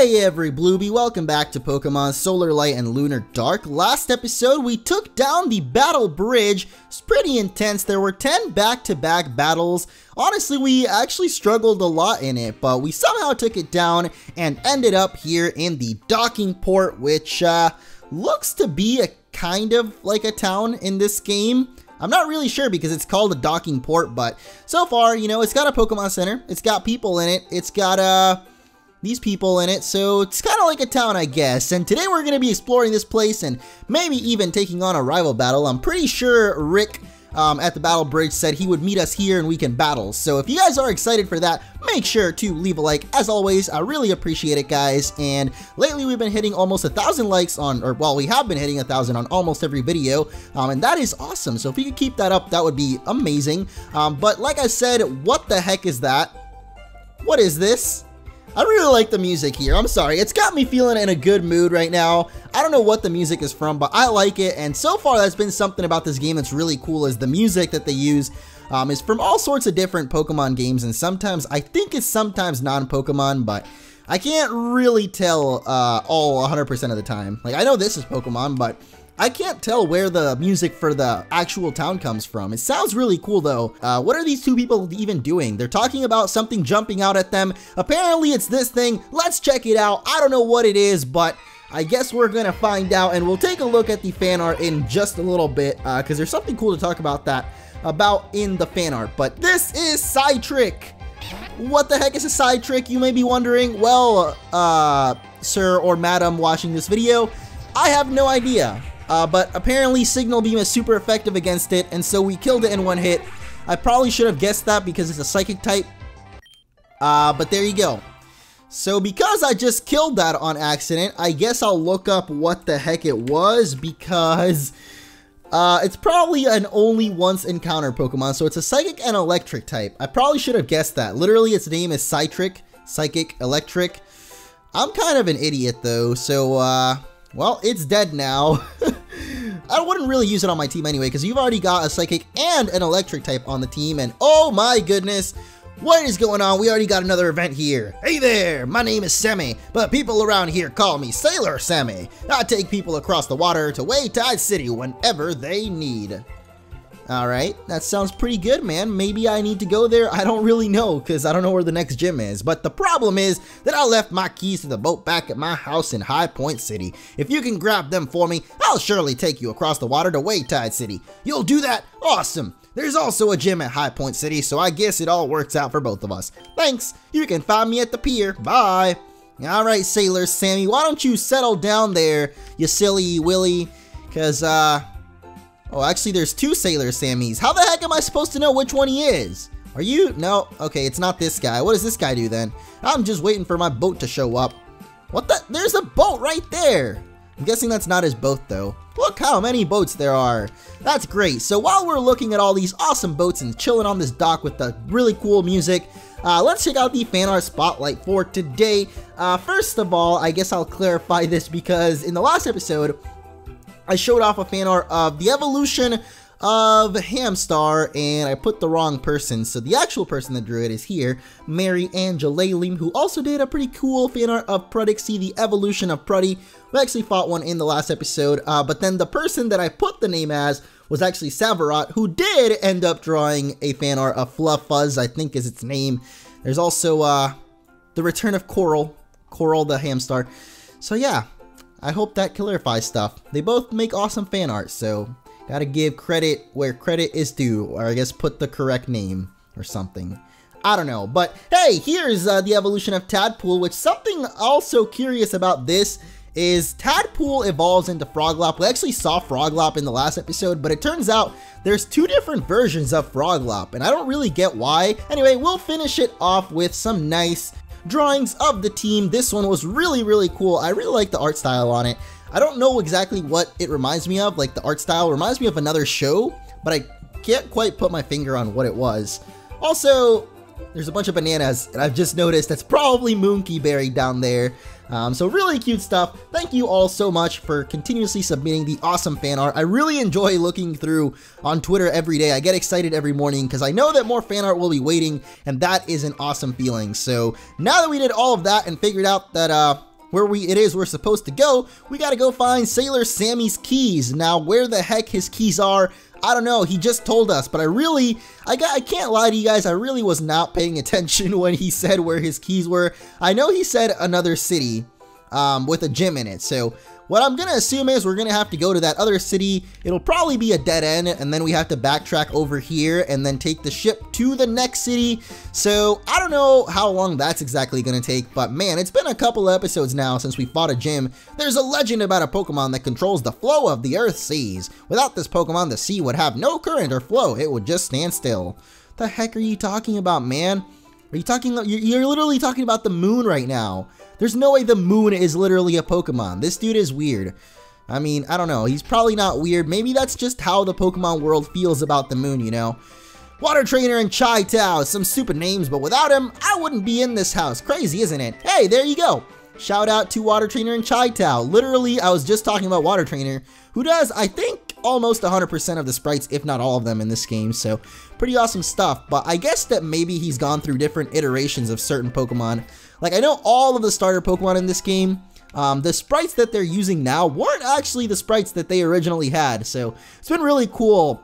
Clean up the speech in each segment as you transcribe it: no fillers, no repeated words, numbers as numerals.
Hey every Bluebie, welcome back to Pokemon Solar Light and Lunar Dark. Last episode we took down the battle bridge. It's pretty intense. There were 10 back-to-back battles. Honestly, we actually struggled a lot in it, but we somehow took it down and ended up here in the docking port, which looks to be a kind of like a town in this game. I'm not really sure because it's called a docking port, but so far, you know, it's got a Pokemon Center, it's got people in it, it's got these people in it, so it's kind of like a town, I guess. And today we're going to be exploring this place and maybe even taking on a rival battle. I'm pretty sure Rick at the battle bridge said he would meet us here and we can battle. So if you guys are excited for that, make sure to leave a like. As always, I really appreciate it, guys. And lately we've been hitting almost 1,000 likes on, or well, we have been hitting 1,000 on almost every video, and that is awesome. So if you could keep that up, that would be amazing. But like I said, what the heck is that? What is this? I really like the music here. I'm sorry, it's got me feeling in a good mood right now. I don't know what the music is from, but I like it, and so far that's been something about this game that's really cool. Is the music that they use is from all sorts of different Pokemon games, and sometimes I think it's sometimes non-Pokemon, but I can't really tell all 100% of the time. Like, I know this is Pokemon, but I can't tell where the music for the actual town comes from. It sounds really cool though. What are these two people even doing? They're talking about something jumping out at them. Apparently it's this thing. Let's check it out. I don't know what it is, but I guess we're gonna find out, and we'll take a look at the fan art in just a little bit because there's something cool to talk about in the fan art. But this is Psytrick. What the heck is a Psytrick, you may be wondering? Well, sir or madam watching this video, I have no idea. But apparently Signal Beam is super effective against it, and so we killed it in one hit. I probably should have guessed that because it's a psychic type. But there you go. So because I just killed that on accident, I guess I'll look up what the heck it was, because it's probably an only once encounter Pokemon. So it's a psychic and electric type. I probably should have guessed that. Literally its name is Psytrick, psychic, electric. I'm kind of an idiot though, so well, it's dead now. I wouldn't really use it on my team anyway, because you've already got a psychic and an electric type on the team, and oh my goodness, what is going on? We already got another event here. Hey there, my name is Sammy, but people around here call me Sailor Sammy. I take people across the water to Wayside City whenever they need. Alright, that sounds pretty good, man. Maybe I need to go there. I don't really know, because I don't know where the next gym is. But the problem is that I left my keys to the boat back at my house in High Point City. If you can grab them for me, I'll surely take you across the water to Wayside City. You'll do that? Awesome! There's also a gym at High Point City, so I guess it all works out for both of us. Thanks! You can find me at the pier. Bye! Alright, Sailor Sammy, why don't you settle down there, you silly Willy? Because, oh, actually, there's two Sailor Sammys. How the heck am I supposed to know which one he is? Are you? No. Okay, it's not this guy. What does this guy do then? I'm just waiting for my boat to show up. What the? There's a boat right there. I'm guessing that's not his boat, though. Look how many boats there are. That's great. So while we're looking at all these awesome boats and chilling on this dock with the really cool music, let's check out the fan art spotlight for today. First of all, I guess I'll clarify this because in the last episode, I showed off a fan art of the evolution of Hamstar, and I put the wrong person. So the actual person that drew it is here, Mary Angelalim, who also did a pretty cool fan art of Pruddixie, the evolution of Pruddy. We actually fought one in the last episode, but then the person that I put the name as was actually Savarot, who did end up drawing a fan art of Fluffuzz, I think is its name. There's also the return of Coral the Hamstar. So yeah, I hope that clarifies stuff. They both make awesome fan art, so gotta give credit where credit is due, or I guess put the correct name or something. I don't know, but hey, here's the evolution of Tadpole, which something also curious about this is Tadpole evolves into Froglop. We actually saw Froglop in the last episode, but it turns out there's two different versions of Froglop, and I don't really get why. Anyway, we'll finish it off with some nice drawings of the team. This one was really, really cool. I really like the art style on it. I don't know exactly what it reminds me of. Like, the art style reminds me of another show, but I can't quite put my finger on what it was. Also, there's a bunch of bananas, and I've just noticed that's probably Moonkey buried down there. So really cute stuff. Thank you all so much for continuously submitting the awesome fan art. I really enjoy looking through on Twitter every day. I get excited every morning because I know that more fan art will be waiting, and that is an awesome feeling. So now that we did all of that and figured out that where we're supposed to go, we gotta go find Sailor Sammy's keys. Now, where the heck his keys are, I don't know, he just told us, but I can't lie to you guys, I really was not paying attention when he said where his keys were. I know he said another city, with a gym in it, so what I'm gonna assume is we're gonna have to go to that other city. It'll probably be a dead end, and then we have to backtrack over here and then take the ship to the next city. So I don't know how long that's exactly gonna take, but man, it's been a couple episodes now since we fought a gym. There's a legend about a Pokemon that controls the flow of the Earth's seas. Without this Pokemon, the sea would have no current or flow. It would just stand still. The heck are you talking about, man? Are you talking? You're literally talking about the moon right now. There's no way the moon is literally a Pokemon. This dude is weird. I mean, I don't know. He's probably not weird. Maybe that's just how the Pokemon world feels about the moon, you know? Water Trainer and Chai Tao. Some stupid names, but without him, I wouldn't be in this house. Crazy, isn't it? Hey, there you go. Shout out to Water Trainer and Chai Tao. Literally, I was just talking about Water Trainer, who does, I think, almost 100% of the sprites, if not all of them in this game, so pretty awesome stuff. But I guess that maybe he's gone through different iterations of certain Pokemon. Like, I know all of the starter Pokemon in this game, the sprites that they're using now weren't actually the sprites that they originally had, so it's been really cool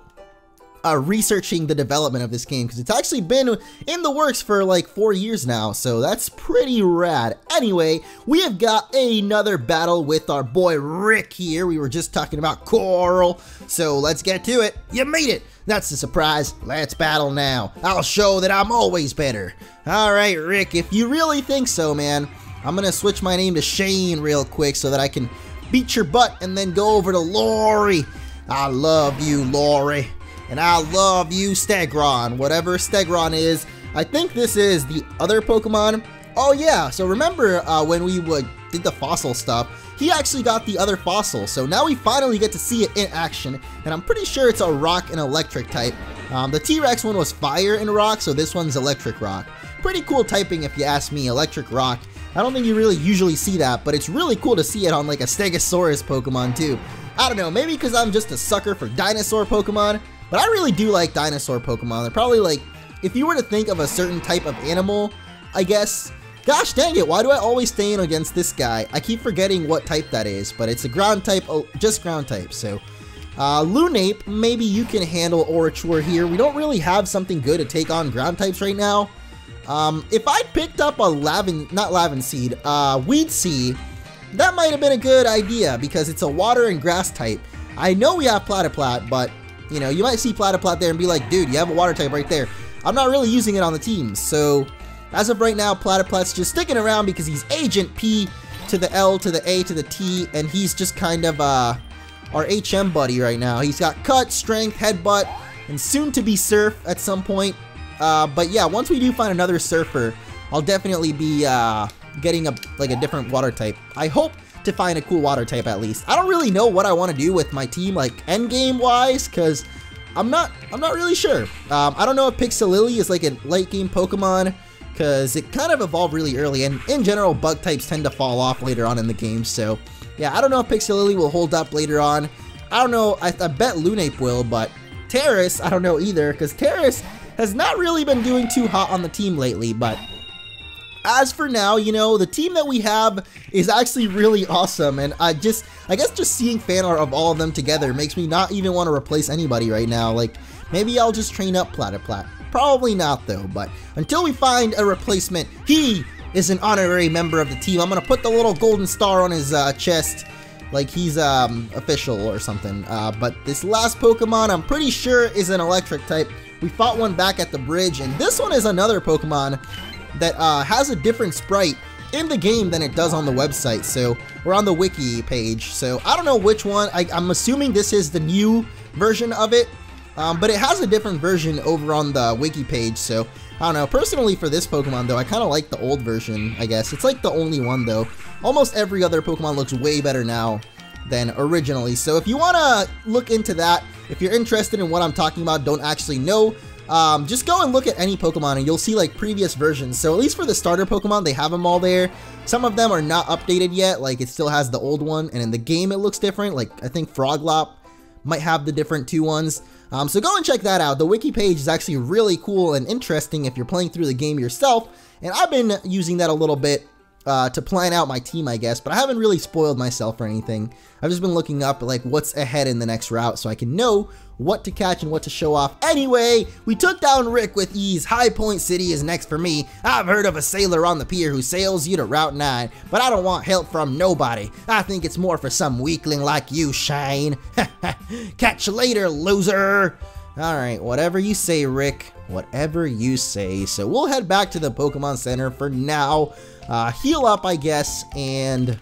researching the development of this game, because it's actually been in the works for like 4 years now, so that's pretty rad. Anyway, we have got another battle with our boy Rick here. We were just talking about Coral, so let's get to it. You made it! That's the surprise. Let's battle now. I'll show that I'm always better. Alright, Rick, if you really think so, man, I'm gonna switch my name to Shane real quick so that I can beat your butt and then go over to Lori. I love you, Lori. And I love you, Stegron, whatever Stegron is. I think this is the other Pokemon. Oh yeah, so remember when we did the fossil stuff, he actually got the other fossil. So now we finally get to see it in action. And I'm pretty sure it's a rock and electric type. The T-Rex one was fire and rock, so this one's electric rock. Pretty cool typing if you ask me, electric rock. I don't think you really usually see that, but it's really cool to see it on like a Stegosaurus Pokemon too. I don't know, maybe because I'm just a sucker for dinosaur Pokemon. But I really do like dinosaur Pokemon. They're probably like, if you were to think of a certain type of animal, I guess. Gosh dang it, why do I always stay in against this guy? I keep forgetting what type that is, but it's a ground type, just ground type, so. Lunape, maybe you can handle Orichur here. We don't really have something good to take on ground types right now. If I picked up a Weed Seed, that might have been a good idea, because it's a water and grass type. I know we have Platyplat, but you know, you might see Platyplat there and be like, dude, you have a water type right there. I'm not really using it on the team, so as of right now, Platyplat's just sticking around because he's Agent P to the L to the A to the T, and he's just kind of our HM buddy right now. He's got Cut, Strength, Headbutt, and soon to be Surf at some point. But yeah, once we do find another Surfer, I'll definitely be getting a different water type. I hope to find a cool water type at least. I don't really know what I want to do with my team, like endgame wise, because I'm not really sure. I don't know if Pixelilly is like a late game Pokemon, because it kind of evolved really early, and in general bug types tend to fall off later on in the game, so yeah, I don't know if Pixelilly will hold up later on. I don't know, I bet Lunape will, but Terrace, I don't know either, because Terrace has not really been doing too hot on the team lately, but as for now, you know, the team that we have is actually really awesome, and I guess just seeing fan art of all of them together makes me not even want to replace anybody right now. Like, maybe I'll just train up Platyplat. Probably not though, but until we find a replacement, he is an honorary member of the team. I'm gonna put the little golden star on his chest, like he's official or something. But this last Pokemon, I'm pretty sure is an electric type. We fought one back at the bridge, and this one is another Pokemon that has a different sprite in the game than it does on the website, so we're on the wiki page, so I don't know which one. I'm assuming this is the new version of it, but it has a different version over on the wiki page, so I don't know. Personally, for this Pokemon though, I kind of like the old version, I guess. It's like the only one though. Almost every other Pokemon looks way better now than originally, so if you want to look into that, if you're interested in what I'm talking about, don't actually know, just go and look at any Pokemon and you'll see like previous versions. So at least for the starter Pokemon, they have them all there. Some of them are not updated yet, like it still has the old one, and in the game it looks different. Like I think Froglop might have the different two ones. So go and check that out. The wiki page is actually really cool and interesting if you're playing through the game yourself, and I've been using that a little bit to plan out my team, I guess, but I haven't really spoiled myself or anything. I've just been looking up like what's ahead in the next route so I can know what to catch and what to show off. Anyway, we took down Rick with ease. High Point City is next for me. I've heard of a sailor on the pier who sails you to Route 9, but I don't want help from nobody. I think it's more for some weakling like you, Shane. Catch you later, loser. Alright, whatever you say, Rick. Whatever you say. So we'll head back to the Pokemon Center for now. Heal up, I guess, and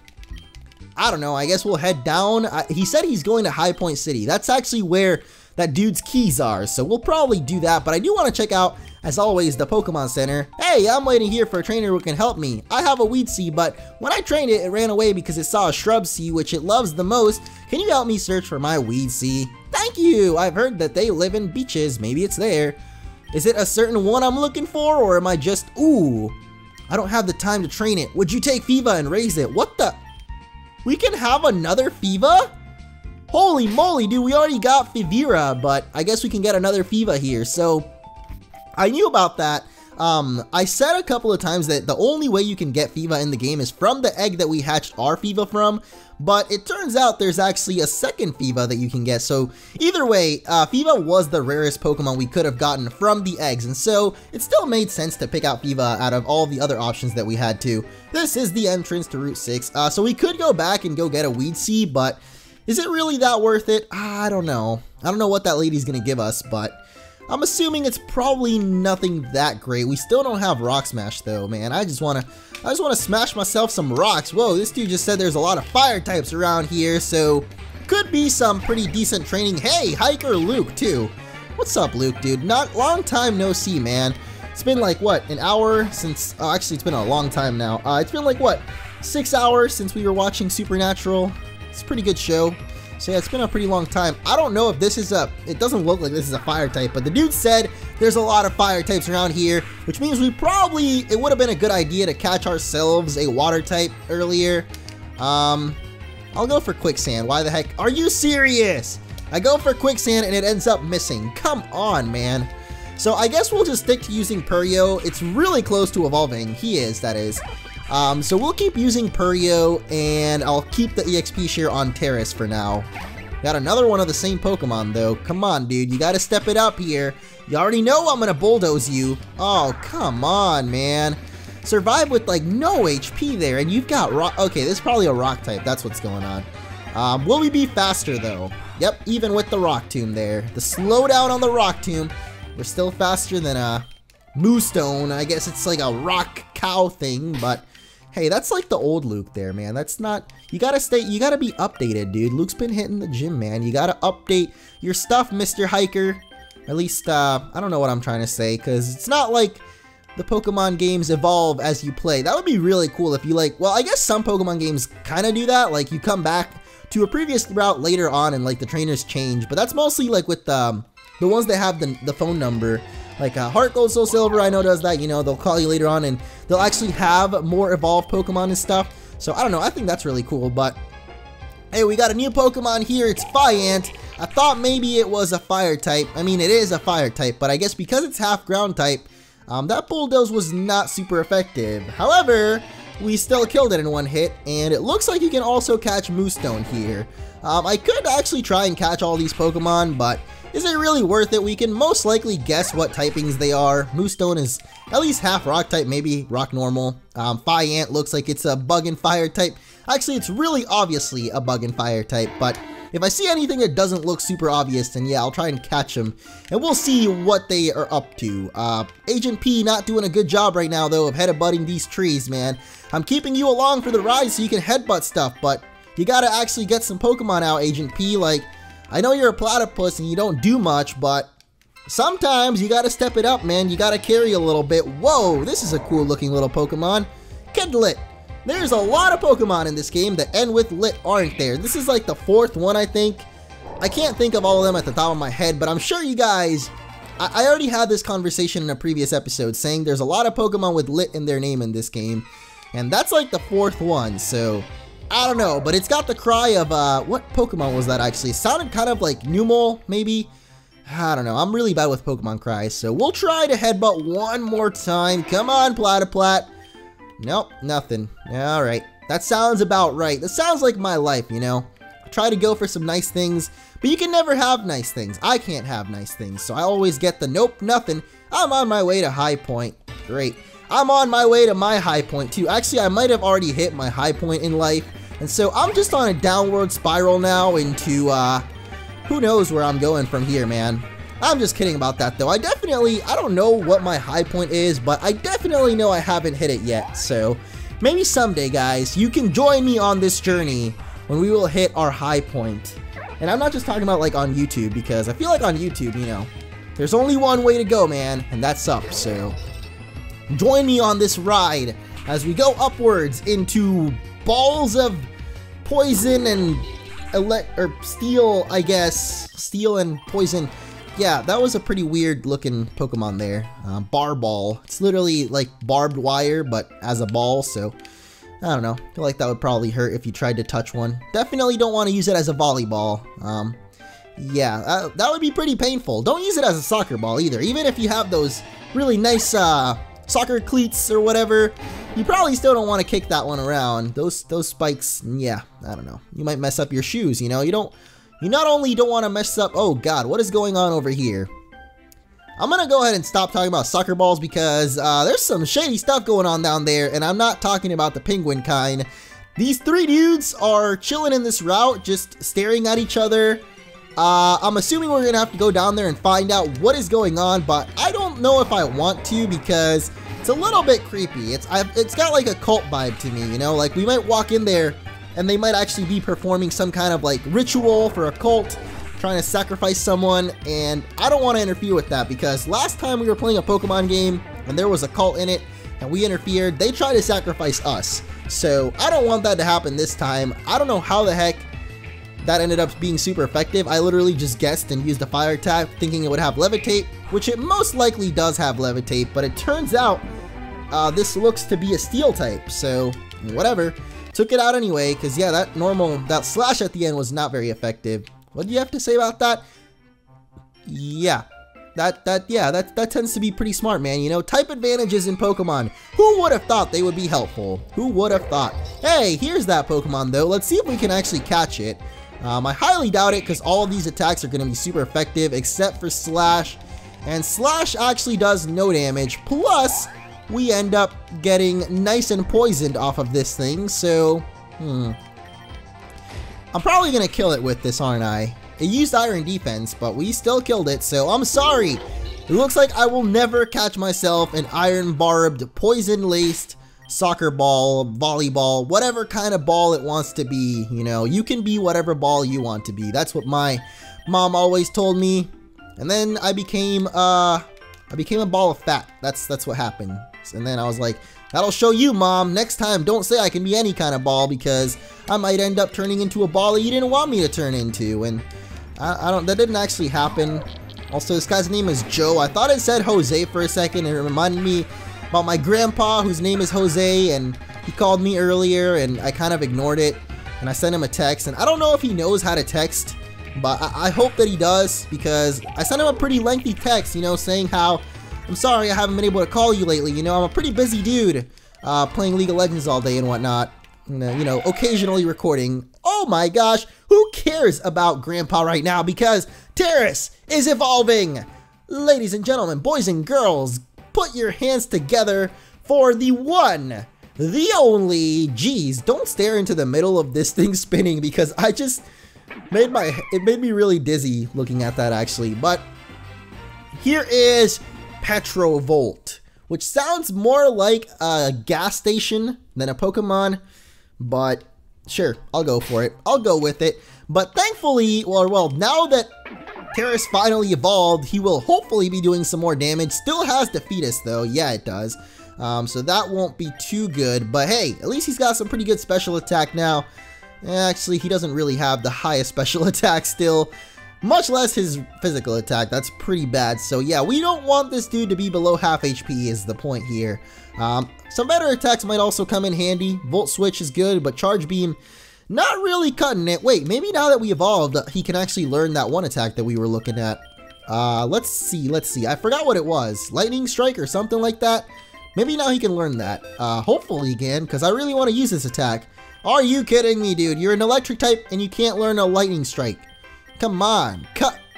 I don't know, I guess we'll head down. He said he's going to High Point City. That's actually where that dude's keys are, so we'll probably do that, but I do want to check out, as always, the Pokemon Center. Hey, I'm waiting here for a trainer who can help me. I have a Weedsea, but when I trained it, it ran away because it saw a Shrubsea, which it loves the most. Can you help me search for my Weedsea? Thank you! I've heard that they live in beaches. Maybe it's there. Is it a certain one I'm looking for, or am I just... Ooh, I don't have the time to train it. Would you take Fiva and raise it? What the... We can have another Fiva? Holy moly, dude, we already got Fivira, but I guess we can get another Fiva here. So, I knew about that. I said a couple of times that the only way you can get Fiva in the game is from the egg that we hatched our Fiva from, but it turns out there's actually a second Fiva that you can get. So, either way, Fiva was the rarest Pokemon we could have gotten from the eggs, and so it still made sense to pick out Fiva out of all the other options that we had to. This is the entrance to Route 6, so we could go back and go get a Weedsea, but is it really that worth it? I don't know. I don't know what that lady's gonna give us, but I'm assuming it's probably nothing that great. We still don't have Rock Smash though, man. I just wanna smash myself some rocks. Whoa, this dude just said there's a lot of fire types around here, so could be some pretty decent training. Hey, Hiker Luke too. What's up, Luke, dude? Not long time no see, man. It's been like what, an hour since? Oh, actually, it's been a long time now. It's been like what, 6 hours since we were watching Supernatural. It's a pretty good show. So yeah, it's been a pretty long time. I don't know if this is it doesn't look like this is a fire type, but the dude said there's a lot of fire types around here, which means it would have been a good idea to catch ourselves a water type earlier. I'll go for Quicksand. Why the heck? Are you serious? I go for Quicksand and it ends up missing. Come on, man. So I guess we'll just stick to using Purio. It's really close to evolving. He is, that is. So we'll keep using Purio, and I'll keep the EXP share on Terrace for now. Got another one of the same Pokemon, though. Come on, dude. You gotta step it up here. You already know I'm gonna bulldoze you. Oh, come on, man. Survive with, like, no HP there, and you've got rock. Okay, this is probably a rock type. That's what's going on. Will we be faster, though? Yep, even with the Rock Tomb there. The slowdown on the Rock Tomb. We're still faster than, Moostone. I guess it's like a rock cow thing, but hey, that's like the old Luke there, man. That's not, you gotta be updated, dude. Luke's been hitting the gym, man. You gotta update your stuff, Mr. Hiker. At least, I don't know what I'm trying to say, because it's not like the Pokemon games evolve as you play. That would be really cool if you like, well, I guess some Pokemon games kind of do that. Like, you come back to a previous route later on and like the trainers change, but that's mostly like with the ones that have the phone number. Like Heart Gold, Soul Silver, I know does that, you know, they'll call you later on and they'll actually have more evolved Pokemon and stuff. So I don't know, I think that's really cool, but hey, we got a new Pokemon here, it's Fiant. I thought maybe it was a fire type. I mean, it is a fire type, but I guess because it's half ground type, that Bulldoze was not super effective. However, we still killed it in one hit, and it looks like you can also catch Moostone here. I could actually try and catch all these Pokemon, but is it really worth it? We can most likely guess what typings they are. Moostone is at least half rock type, maybe rock normal. Fiant looks like it's a bug and fire type. Actually, it's really obviously a bug and fire type, but if I see anything that doesn't look super obvious, then yeah, I'll try and catch them, and we'll see what they are up to. Agent P not doing a good job right now, though, of headbutting these trees, man. I'm keeping you along for the ride so you can headbutt stuff, but you gotta actually get some Pokemon out, Agent P. Like, I know you're a platypus and you don't do much, but sometimes you gotta step it up, man. You gotta carry a little bit. Whoa, this is a cool looking little Pokemon. Kidlit. There's a lot of Pokemon in this game that end with lit, aren't there? This is like the 4th one, I think. I can't think of all of them at the top of my head, but I'm sure you guys... I already had this conversation in a previous episode saying there's a lot of Pokemon with lit in their name in this game. And that's like the 4th one, so... I don't know, but it's got the cry of, what Pokemon was that actually? It sounded kind of like Numel, maybe? I don't know, I'm really bad with Pokemon cries, so we'll try to headbutt one more time. Come on, Platyplat. Nope, nothing. Alright, that sounds about right. That sounds like my life, you know? I try to go for some nice things, but you can never have nice things. I can't have nice things, so I always get the nope, nothing. I'm on my way to high point. Great. I'm on my way to my high point too. Actually, I might have already hit my high point in life, and so I'm just on a downward spiral now into, who knows where I'm going from here, man. I'm just kidding about that though. I don't know what my high point is, but I definitely know I haven't hit it yet. So maybe someday, guys, you can join me on this journey when we will hit our high point. And I'm not just talking about like on YouTube, because I feel like on YouTube, you know, there's only one way to go, man, and that's up. So join me on this ride as we go upwards into balls of poison and steel, I guess. Steel and poison. Yeah, that was a pretty weird looking Pokemon there. Barball. It's literally like barbed wire, but as a ball, so I don't know. I feel like that would probably hurt if you tried to touch one. Definitely don't want to use it as a volleyball. Yeah, that would be pretty painful. Don't use it as a soccer ball either. Even if you have those really nice soccer cleats or whatever, you probably still don't want to kick that one around. Those spikes, yeah, I don't know. You might mess up your shoes, you know? You not only don't want to mess up, oh god, what is going on over here? I'm gonna go ahead and stop talking about soccer balls because there's some shady stuff going on down there, and I'm not talking about the penguin kind. These three dudes are chilling in this route, just staring at each other. I'm assuming we're gonna have to go down there and find out what is going on, but I don't know if I want to because it's a little bit creepy. It's got like a cult vibe to me, you know? Like we might walk in there and they might actually be performing some kind of like ritual for a cult, trying to sacrifice someone, and I don't want to interfere with that because last time we were playing a Pokemon game and there was a cult in it and we interfered, they tried to sacrifice us. So I don't want that to happen this time. I don't know how the heck that ended up being super effective. I literally just guessed and used a fire attack thinking it would have Levitate, which it most likely does have Levitate, but it turns out this looks to be a steel type, so whatever. Took it out anyway, because yeah, that slash at the end was not very effective. What do you have to say about that? Yeah, that tends to be pretty smart, man. You know, type advantages in Pokemon. Who would have thought they would be helpful? Who would have thought? Hey, here's that Pokemon though. Let's see if we can actually catch it. I highly doubt it because all of these attacks are going to be super effective except for Slash. And Slash actually does no damage. Plus, we end up getting nice and poisoned off of this thing, so, I'm probably gonna kill it with this, aren't I? It used Iron Defense, but we still killed it, so I'm sorry. It looks like I will never catch myself an Iron Barbed, Poison-Laced soccer ball, volleyball, whatever kind of ball it wants to be, you know? You can be whatever ball you want to be. That's what my mom always told me. And then I became a ball of fat. That's what happened. And then I was like, that'll show you, Mom. Next time, don't say I can be any kind of ball because I might end up turning into a ball that you didn't want me to turn into. And that didn't actually happen. Also, this guy's name is Joe. I thought it said Jose for a second. It reminded me about my grandpa, whose name is Jose, and he called me earlier, and I kind of ignored it. And I sent him a text, and I don't know if he knows how to text, but I hope that he does because I sent him a pretty lengthy text, you know, saying how I'm sorry I haven't been able to call you lately. You know, I'm a pretty busy dude, playing League of Legends all day and whatnot. You know, occasionally recording. Oh my gosh, who cares about Grandpa right now because Terrace is evolving! Ladies and gentlemen, boys and girls, put your hands together for the one, the only, geez, don't stare into the middle of this thing spinning because I just it made me really dizzy looking at that actually. But here is Petrovolt, which sounds more like a gas station than a Pokemon, but sure, I'll go for it. I'll go with it. But thankfully, well, now that Terrace finally evolved, he will hopefully be doing some more damage. Still has Defeatus though, yeah it does. So that won't be too good, but hey, at least he's got some pretty good special attack now. Actually, he doesn't really have the highest special attack still. Much less his physical attack. That's pretty bad. So yeah, we don't want this dude to be below half HP is the point here. Some better attacks might also come in handy. Volt Switch is good, but Charge Beam, not really cutting it. Wait, maybe now that we evolved, he can actually learn that one attack that we were looking at. Let's see. I forgot what it was. Lightning Strike or something like that. Maybe now he can learn that. Hopefully he can, because I really want to use this attack. Are you kidding me, dude? You're an electric type and you can't learn a lightning strike. Come on.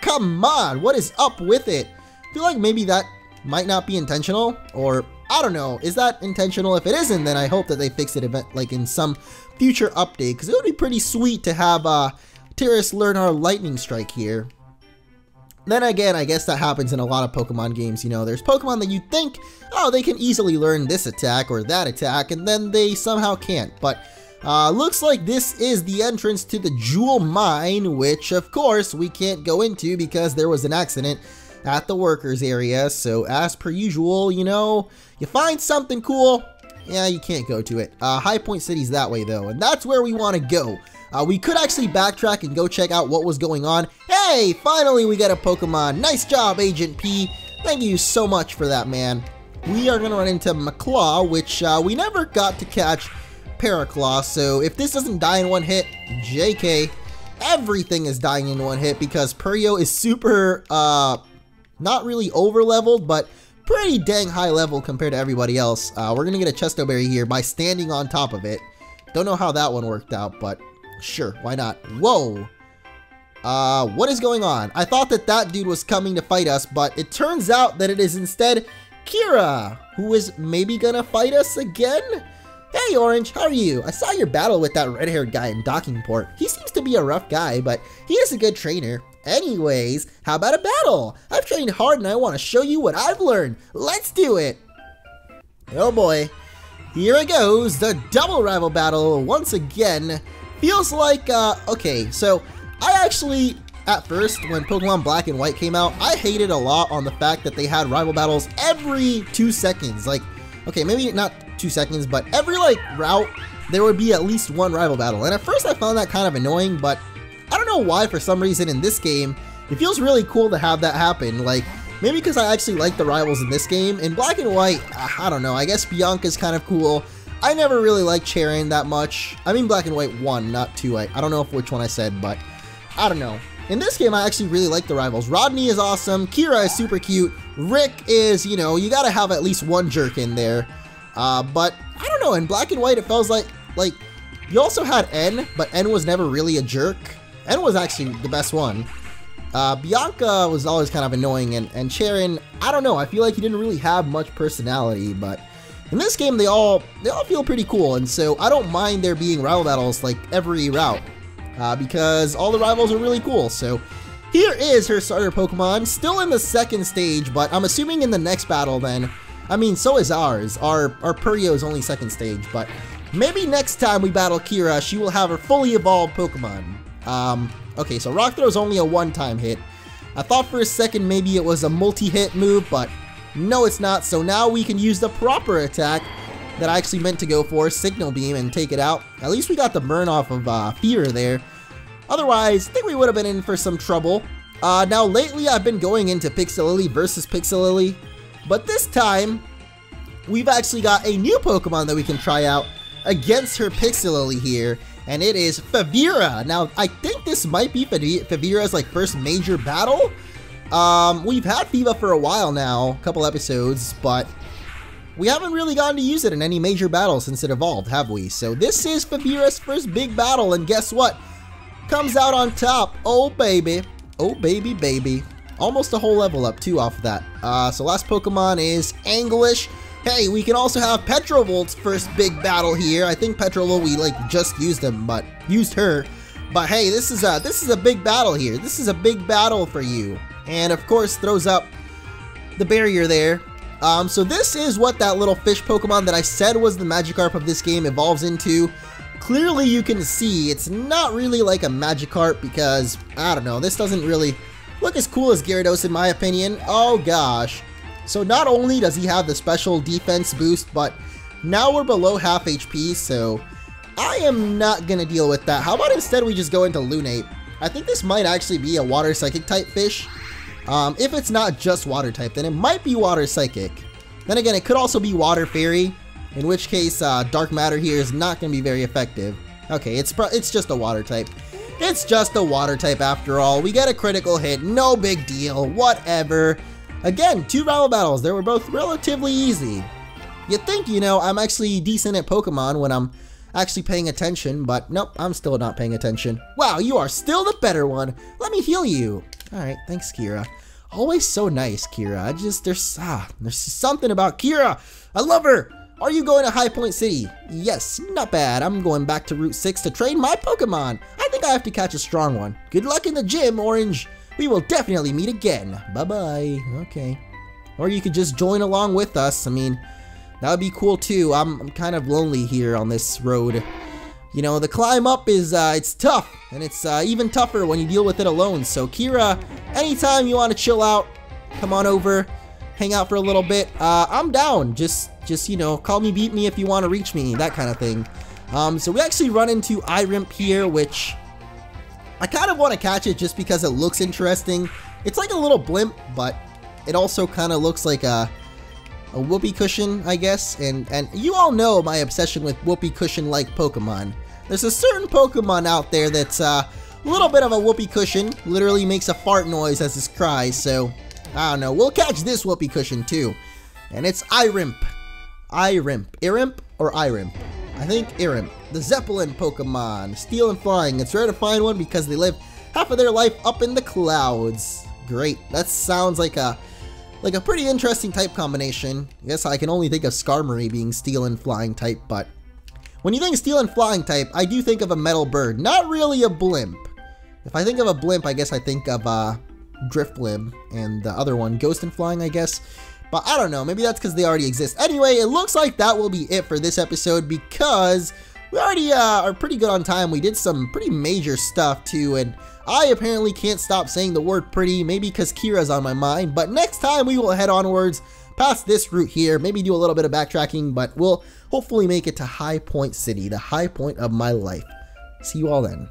Come on. What is up with it? I feel like maybe that might not be intentional, or I don't know. Is that intentional? If it isn't, then I hope that they fix it like in some future update, because it would be pretty sweet to have Tiras learn our lightning strike here. Then again, I guess that happens in a lot of Pokemon games. You know, there's Pokemon that you think, oh, they can easily learn this attack or that attack, and then they somehow can't. But looks like this is the entrance to the Jewel Mine, which of course we can't go into because there was an accident at the workers area. So as per usual, you know, you find something cool, yeah, you can't go to it. High Point City's that way though, and that's where we want to go. We could actually backtrack and go check out what was going on. Hey, finally we got a Pokemon. Nice job, Agent P. Thank you so much for that, man. We are going to run into Makua, which we never got to catch Paraclaw. So if this doesn't die in one hit, JK, everything is dying in one hit because Purio is super, not really over leveled, but pretty dang high level compared to everybody else. We're going to get a Chesto Berry here by standing on top of it. Don't know how that one worked out, but sure, why not? Whoa. What is going on? I thought that that dude was coming to fight us, but it turns out that it is instead Kira, who is maybe gonna fight us again? Hey, Orange, how are you? I saw your battle with that red-haired guy in Dockingport. He seems to be a rough guy, but he is a good trainer. Anyways, how about a battle? I've trained hard and I want to show you what I've learned. Let's do it. Oh boy. Here it goes, the double rival battle once again. Feels like, okay, so I actually, at first, when Pokemon Black and White came out, I hated a lot on the fact that they had rival battles every 2 seconds. Like, okay, maybe not 2 seconds, but every, like, route, there would be at least one rival battle. And at first I found that kind of annoying, but I don't know why, for some reason in this game, it feels really cool to have that happen. Like, maybe because I actually like the rivals in this game. In Black and White, I don't know, I guess Bianca's kind of cool. I never really liked Charon that much. I mean Black and White 1, not 2. I don't know which one I said, but I don't know. In this game, I actually really like the rivals. Rodney is awesome. Kira is super cute. Rick is, you know, you gotta have at least one jerk in there. But I don't know, in Black and White, it feels like you also had N, but N was never really a jerk. N was actually the best one. Bianca was always kind of annoying, and Charon, I don't know, I feel like he didn't really have much personality, but in this game, they all feel pretty cool, and so I don't mind there being rival battles like every route, because all the rivals are really cool. So here is her starter Pokemon, still in the second stage, but I'm assuming in the next battle then, I mean, so is ours. Our Purio is only second stage, but maybe next time we battle Kira, she will have her fully evolved Pokemon. Okay, so Rock Throw is only a one-time hit. I thought for a second maybe it was a multi-hit move, but no, it's not. So now we can use the proper attack that I actually meant to go for, Signal Beam, and take it out. At least we got the burn off of Fear there. Otherwise, I think we would have been in for some trouble. Now lately I've been going into Pixelily versus Pixelily, but this time we've actually got a new Pokemon that we can try out against her Pixelily here, and it is Favira. Now, I think this might be Favira's like first major battle. We've had Fiva for a while now, a couple episodes, but we haven't really gotten to use it in any major battle since it evolved, have we? So this is Favira's first big battle, and guess what? Comes out on top. Oh baby. Oh baby baby. Almost a whole level up too off of that. So last Pokemon is Anglish. Hey, we can also have Petrovolt's first big battle here. I think Petrovolt, we like just used him, but used her. But hey, this is a big battle here. This is a big battle for you. And of course throws up the barrier there. So this is what that little fish Pokemon that I said was the Magikarp of this game evolves into. Clearly you can see it's not really like a Magikarp because, I don't know, this doesn't really look as cool as Gyarados in my opinion. Oh gosh. So not only does he have the special defense boost, but now we're below half HP, so I am not gonna deal with that. How about instead we just go into Lunate? I think this might actually be a Water Psychic type fish. If it's not just Water type, then it might be Water Psychic. Then again, it could also be Water Fairy, in which case Dark Matter here is not gonna be very effective. Okay, it's just a Water type. It's just a Water type after all. We get a critical hit, no big deal, whatever. Again, 2 rival battles. They were both relatively easy. You'd think, you know, I'm actually decent at Pokemon when I'm actually paying attention, but nope, I'm still not paying attention. Wow, you are still the better one. Let me heal you. Alright, thanks, Kira. Always so nice, Kira. There's something about Kira. I love her. Are you going to High Point City? Yes, not bad. I'm going back to Route 6 to train my Pokemon. I think I have to catch a strong one. Good luck in the gym, Orange. We will definitely meet again. Bye-bye. Okay. Or you could just join along with us. I mean, that would be cool too. I'm kind of lonely here on this road. You know, the climb up is, it's tough. And it's even tougher when you deal with it alone. So Kira, anytime you want to chill out, come on over, hang out for a little bit. I'm down. Just, you know, call me, beat me if you want to reach me, that kind of thing. So we actually run into Irimp here, which I kind of want to catch it just because it looks interesting. It's like a little blimp, but it also kind of looks like a whoopee cushion, I guess. And you all know my obsession with whoopee cushion-like Pokemon. There's a certain Pokemon out there that's a little bit of a whoopee cushion. Literally makes a fart noise as it cries. So I don't know. We'll catch this whoopee cushion too, and it's Irimp. Irimp or Irimp? I think Irimp. The Zeppelin Pokemon. Steel and flying. It's rare to find one because they live half of their life up in the clouds. Great. That sounds like a pretty interesting type combination. I guess I can only think of Skarmory being steel and flying type, but when you think steel and flying type, I do think of a metal bird. Not really a blimp. If I think of a blimp, I guess I think of Drifblim and the other one, Ghost and Flying, I guess. But I don't know, maybe that's because they already exist. Anyway, it looks like that will be it for this episode because we already are pretty good on time. We did some pretty major stuff too, and I apparently can't stop saying the word pretty, maybe because Kira's on my mind. But next time we will head onwards past this route here, maybe do a little bit of backtracking, but we'll hopefully make it to High Point City, the high point of my life. See you all then.